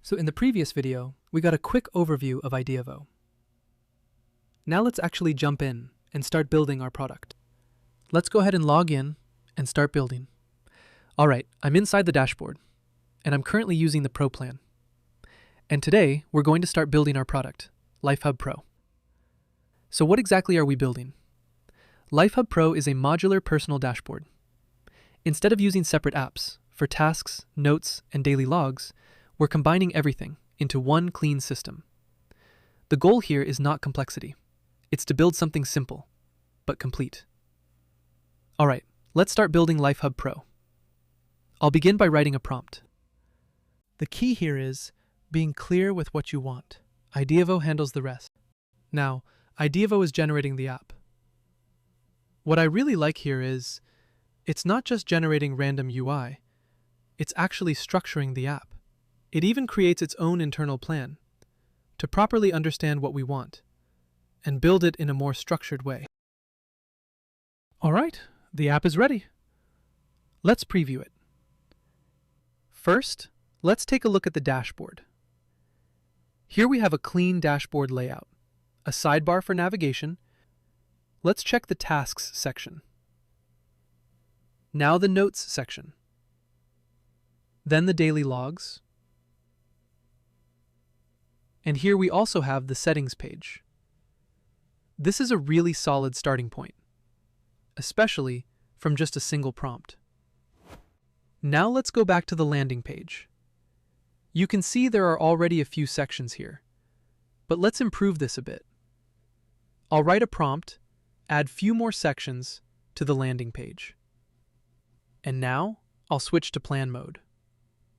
So in the previous video, we got a quick overview of Ideavo. Now let's actually jump in and start building our product. Let's go ahead and log in and start building. All right, I'm inside the dashboard, and I'm currently using the Pro plan. And today, we're going to start building our product, LifeHub Pro. So what exactly are we building? LifeHub Pro is a modular personal dashboard. Instead of using separate apps for tasks, notes, and daily logs, we're combining everything into one clean system. The goal here is not complexity. It's to build something simple, but complete. All right, let's start building LifeHub Pro. I'll begin by writing a prompt. The key here is being clear with what you want. Ideavo handles the rest. Now, Ideavo is generating the app. What I really like here is, it's not just generating random UI, it's actually structuring the app. It even creates its own internal plan to properly understand what we want and build it in a more structured way. All right, the app is ready. Let's preview it. First, let's take a look at the dashboard. Here we have a clean dashboard layout, a sidebar for navigation. Let's check the Tasks section. Now the Notes section. Then the Daily Logs. And here we also have the Settings page. This is a really solid starting point, especially from just a single prompt. Now let's go back to the landing page. You can see there are already a few sections here, but let's improve this a bit. I'll write a prompt, add few more sections to the landing page. And now I'll switch to plan mode.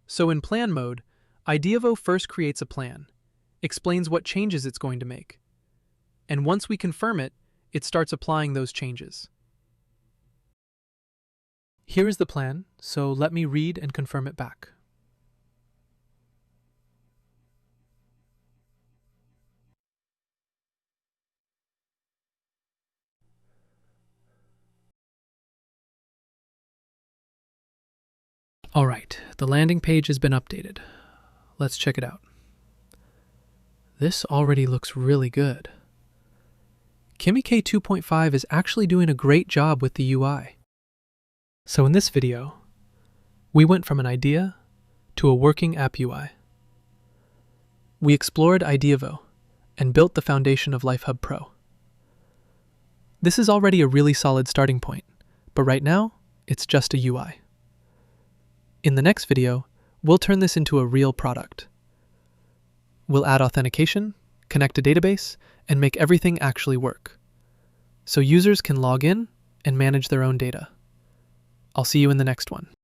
So in plan mode, Ideavo first creates a plan, explains what changes it's going to make. And once we confirm it, it starts applying those changes. Here is the plan, so let me read and confirm it back. All right, the landing page has been updated. Let's check it out. This already looks really good. Kimike 2.5 is actually doing a great job with the UI. So in this video, we went from an idea to a working app UI. We explored Ideavo and built the foundation of LifeHub Pro. This is already a really solid starting point, but right now, it's just a UI. In the next video, we'll turn this into a real product. We'll add authentication, connect a database, and make everything actually work, so users can log in and manage their own data. I'll see you in the next one.